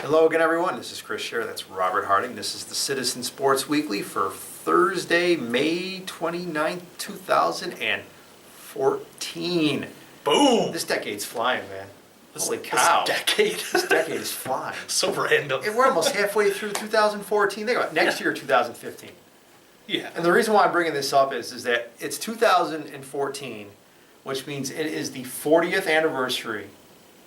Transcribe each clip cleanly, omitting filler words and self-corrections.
Hello again, everyone. This is Chris Scher. That's Robert Harding. This is the Citizen Sports Weekly for Thursday, May 29th, 2014. Boom! This decade's flying, man. Holy This cow. decade? This decade is flying. So random. And we're almost halfway through 2014. Think about it. Next year, 2015. Yeah. And the reason why I'm bringing this up is that it's 2014, which means it is the 40th anniversary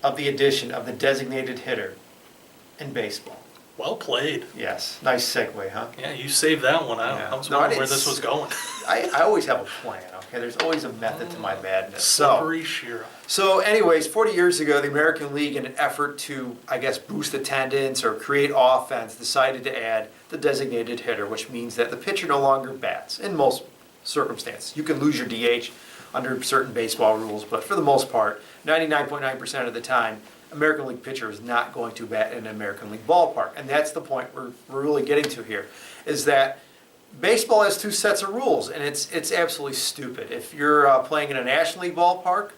of the addition of the designated hitter in baseball. Well played. Yes. Nice segue, huh? Yeah, you saved that one. Yeah. I was No, wondering where this was going. I always have a plan, okay? There's always a method to my madness. Slippery Sciria. So anyways, 40 years ago, the American League, in an effort to, I guess, boost attendance or create offense, decided to add the designated hitter, which means that the pitcher no longer bats in most circumstances. You can lose your DH under certain baseball rules, but for the most part, 99.9% of the time, American League pitcher is not going to bat in an American League ballpark. And that's the point we're really getting to here, is that baseball has two sets of rules, and it's absolutely stupid. If you're playing in a National League ballpark,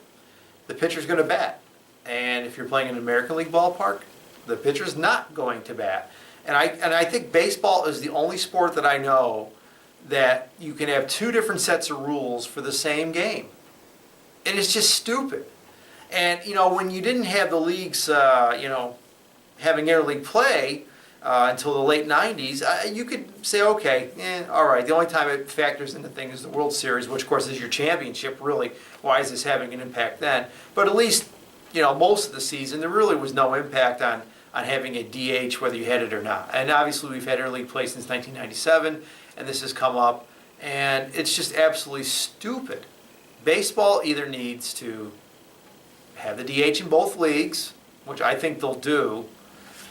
the pitcher's going to bat. And if you're playing in an American League ballpark, the pitcher's not going to bat. And I think baseball is the only sport that I know that you can have two different sets of rules for the same game. And it's just stupid. And, you know, when you didn't have the leagues, having interleague play until the late 90s, you could say, okay, all right. The only time it factors in the thing is the World Series, which, of course, is your championship, really. Why is this having an impact then? But at least, you know, most of the season, there really was no impact on having a DH, whether you had it or not. And obviously, we've had interleague play since 1997, and this has come up. And it's just absolutely stupid. Baseball either needs to have the DH in both leagues, which I think they'll do,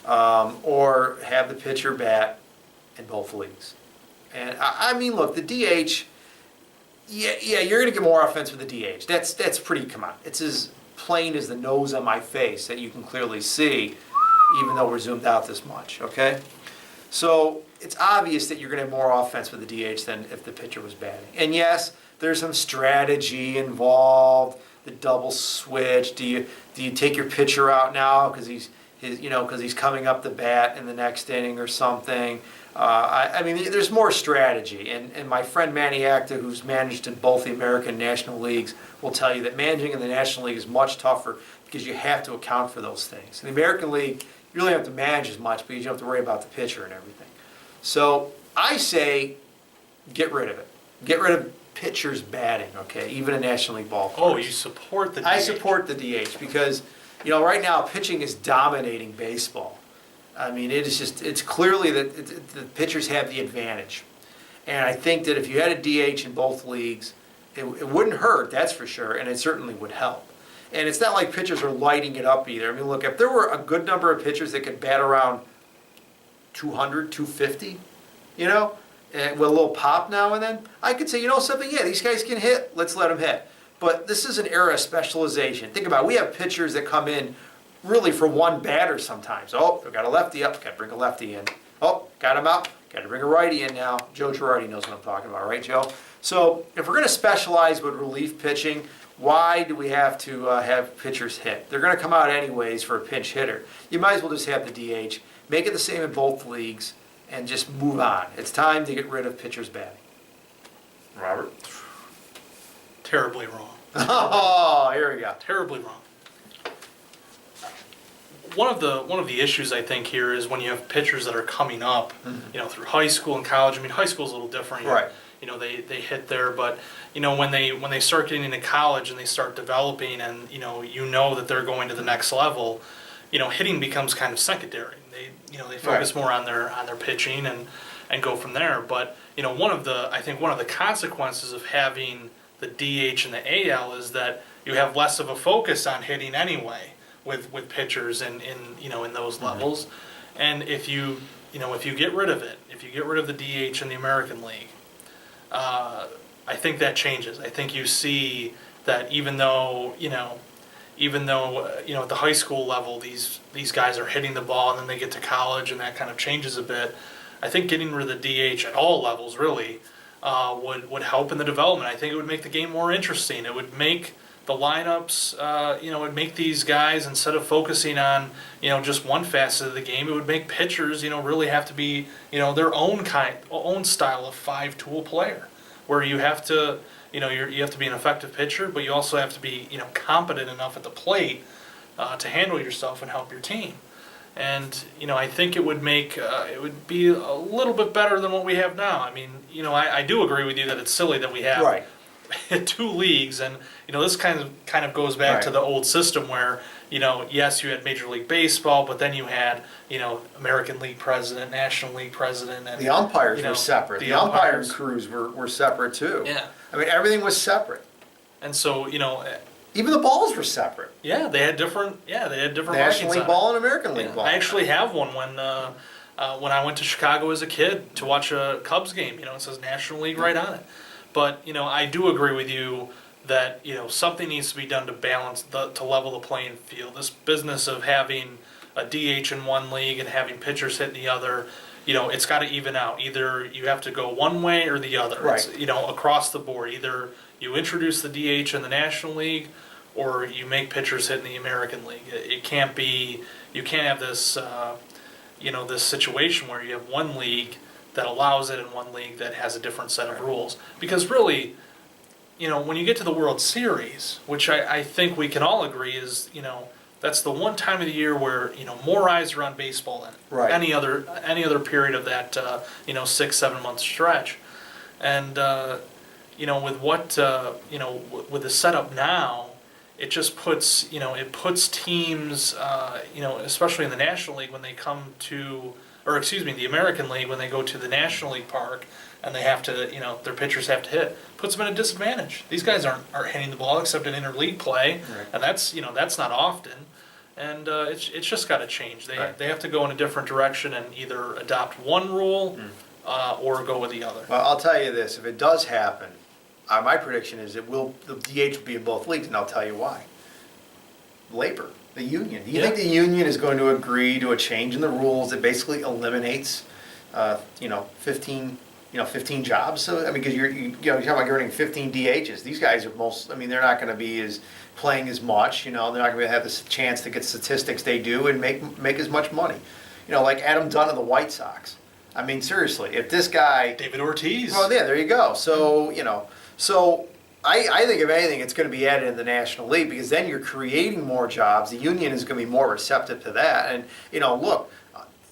or have the pitcher bat in both leagues. And I mean, look, the DH, yeah, you're going to get more offense with the DH. That's pretty, come on. It's as plain as the nose on my face that you can clearly see, even though we're zoomed out this much, okay? So it's obvious that you're going to have more offense with the DH than if the pitcher was batting. And yes, there's some strategy involved. The double switch. Do you take your pitcher out now because he's coming up the bat in the next inning or something? I mean, there's more strategy. And my friend Manny Acta, who's managed in both the American and National Leagues, will tell you that managing in the National League is much tougher because you have to account for those things. In the American League, you really don't have to manage as much because you don't have to worry about the pitcher and everything. So I say get rid of it. Get rid of pitchers batting, okay, even a National League ballpark. Oh, you support the DH. I support the DH because, you know, right now pitching is dominating baseball. I mean, it's clearly that the pitchers have the advantage. And I think that if you had a DH in both leagues, it wouldn't hurt, that's for sure, and it certainly would help. And it's not like pitchers are lighting it up either. I mean, look, if there were a good number of pitchers that could bat around 200, 250, you know, and with a little pop now and then, I could say, you know something, yeah, these guys can hit, let's let them hit. But this is an era of specialization. Think about it, we have pitchers that come in really for one batter sometimes. Oh, they've got a lefty up, got to bring a lefty in. Oh, got him out, got to bring a righty in now. Joe Girardi knows what I'm talking about, right, Joe? So if we're going to specialize with relief pitching, why do we have to have pitchers hit? They're going to come out anyways for a pinch hitter. You might as well just have the DH, make it the same in both leagues, and just move on. It's time to get rid of pitchers batting. Robert? Terribly wrong. Oh, here we go. Terribly wrong. One of the issues I think here is when you have pitchers that are coming up, you know, through high school and college. I mean, high school's a little different. Right. You know, they hit there, but you know, when they start getting into college and they start developing, and you know that they're going to the next level, you know, hitting becomes kind of secondary. They focus more on their pitching and go from there. But you know, one of the consequences of having the DH and the AL is that you have less of a focus on hitting anyway with pitchers in those levels. And if you get rid of it, if you get rid of the DH in the American League, I think that changes. I think you see that even though at the high school level these guys are hitting the ball and then they get to college and that kind of changes a bit, I think getting rid of the DH at all levels really would help in the development. I think it would make the game more interesting. It would make the lineups, would make these guys, instead of focusing on, just one facet of the game, it would make pitchers, really have to be, their own style of five-tool player, where you have to, you have to be an effective pitcher, but you also have to be, competent enough at the plate to handle yourself and help your team. And, I think it would be a little bit better than what we have now. I mean, I do agree with you that it's silly that we have Right. two leagues, and this kind of goes back to the old system where yes, you had Major League Baseball, but then you had American League president, National League president, and The umpires were separate. The umpiring umpires. crews were separate too. Yeah, I mean, everything was separate. and so Even the balls were separate. they had different National markings League on ball and American League it. ball. I actually have one when I went to Chicago as a kid to watch a Cubs game. It says National League right on it. But I do agree with you that something needs to be done to balance to level the playing field. This business of having a DH in one league and having pitchers hit the other, it's got to even out. Either you have to go one way or the other. Right. It's, across the board. Either you introduce the DH in the National League, or you make pitchers hit in the American League. It can't be. You can't have this. This situation where you have one league that allows it in one league that has a different set of rules. Because really, when you get to the World Series, which I think we can all agree is, that's the one time of the year where, more eyes are on baseball than any other period of that, 6-7 month stretch. And, with what, with the setup now, it just puts, it puts teams, especially in the National League when they come to, the American League when they go to the National League park and they have to, their pitchers have to hit, puts them at a disadvantage. These guys aren't hitting the ball except in interleague play, and that's not often. And it's just got to change. They have to go in a different direction and either adopt one rule or go with the other. Well, I'll tell you this: if it does happen, my prediction is the DH will be in both leagues, and I'll tell you why. Labor, the union. Do you think the union is going to agree to a change in the rules that basically eliminates, 15 jobs? So I mean, because you're talking about getting 15 DHs. These guys are they're not going to be playing as much. They're not going to have this chance to get statistics they do and make as much money. Like Adam Dunn of the White Sox. I mean, seriously, if this guy David Ortiz. Well, yeah, there you go. So I think if anything, it's going to be added in the National League, because then you're creating more jobs. The union is going to be more receptive to that. And, look,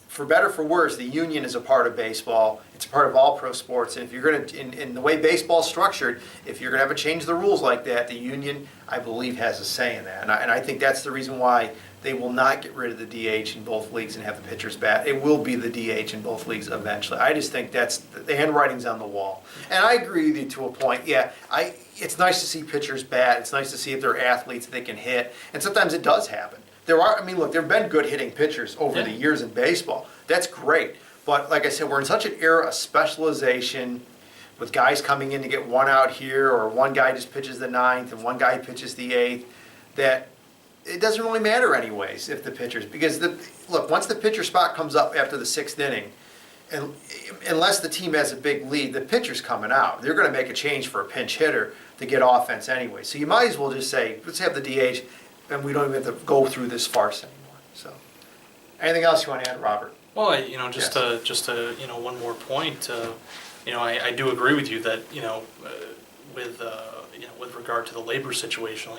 for better or for worse, the union is a part of baseball. It's a part of all pro sports. And if you're going to, in the way baseball's structured, if you're going to have to change the rules like that, the union, I believe, has a say in that. And I think that's the reason why they will not get rid of the DH in both leagues and have the pitchers bat. It will be the DH in both leagues eventually. I just think that's the handwriting's on the wall. And I agree with you to a point. Yeah, it's nice to see pitchers bat. It's nice to see if they're athletes they can hit. And sometimes it does happen. There have been good hitting pitchers over the years in baseball. That's great. But like I said, we're in such an era of specialization, with guys coming in to get one out here, or one guy just pitches the ninth and one guy pitches the eighth, that it doesn't really matter anyways if the pitchers, because once the pitcher spot comes up after the sixth inning, and unless the team has a big lead, the pitcher's coming out. They're going to make a change for a pinch hitter to get offense anyway. So you might as well just say, let's have the DH, and we don't even have to go through this farce anymore. So, anything else you want to add, Robert? Well, just to one more point. I do agree with you that with regard to the labor situation,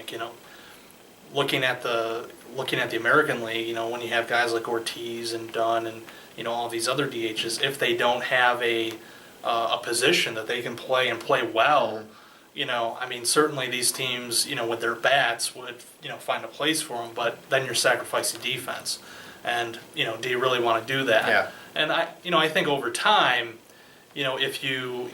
looking at the American League, when you have guys like Ortiz and Dunn and all these other DHs, if they don't have a position that they can play and play well, certainly these teams, with their bats would find a place for them, but then you're sacrificing defense, and do you really want to do that? Yeah. And I think over time, if you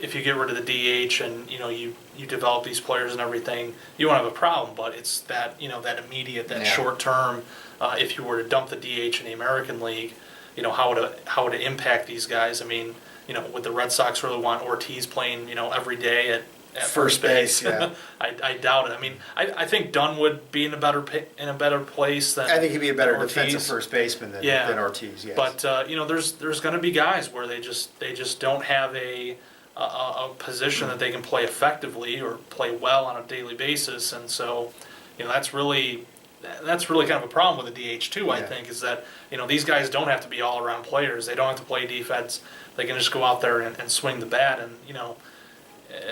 get rid of the DH and you develop these players and everything, you won't have a problem. But it's that that immediate, short term. If you were to dump the DH in the American League, how would it impact these guys? I mean, would the Red Sox really want Ortiz playing every day at first base? Yeah. I doubt it. I mean, I think Dunn would be in a better place than I think he'd be a better Ortiz. defensive first baseman than Ortiz. Yes. But there's going to be guys where they just don't have a a position that they can play effectively or play well on a daily basis. And so, that's really kind of a problem with the DH too. I think is that these guys don't have to be all around players. They don't have to play defense. They can just go out there and swing the bat, and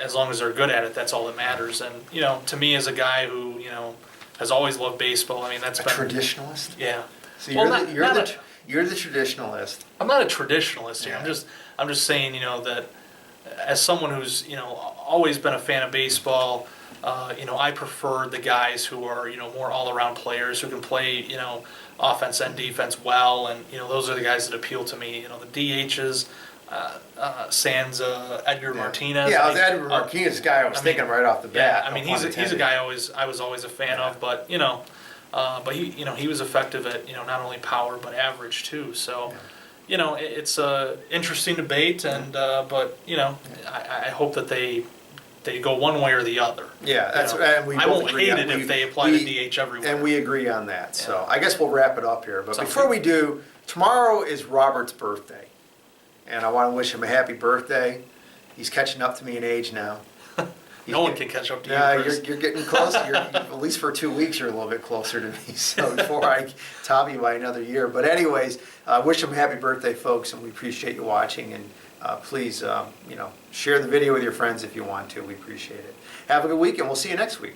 as long as they're good at it, that's all that matters. And to me, as a guy who has always loved baseball, I mean that's been traditionalist. Yeah. So you're the traditionalist. I'm not a traditionalist here. Yeah. I'm just saying that as someone who's always been a fan of baseball, I prefer the guys who are more all around players who can play offense and defense well, and those are the guys that appeal to me. The DHs. Sans Edgar Martinez. Yeah, Edgar Martinez, guy I was thinking right off the bat. Yeah, I mean he's a guy I was always a fan of, but but he was effective at not only power but average too. So it's a interesting debate, and but I hope that they go one way or the other. Yeah, that's and we I both won't agree hate on- it if they apply the DH everywhere. and we agree on that. So I guess we'll wrap it up here. But Sounds before good. we do, tomorrow is Robert's birthday, and I want to wish him a happy birthday. He's catching up to me in age now. No one can catch up to you. Yeah, Chris. you're getting close. At least for 2 weeks, you're a little bit closer to me. So before I top you by another year. But anyways, wish him a happy birthday, folks, and we appreciate you watching. And please, share the video with your friends if you want to. We appreciate it. Have a good week, and we'll see you next week.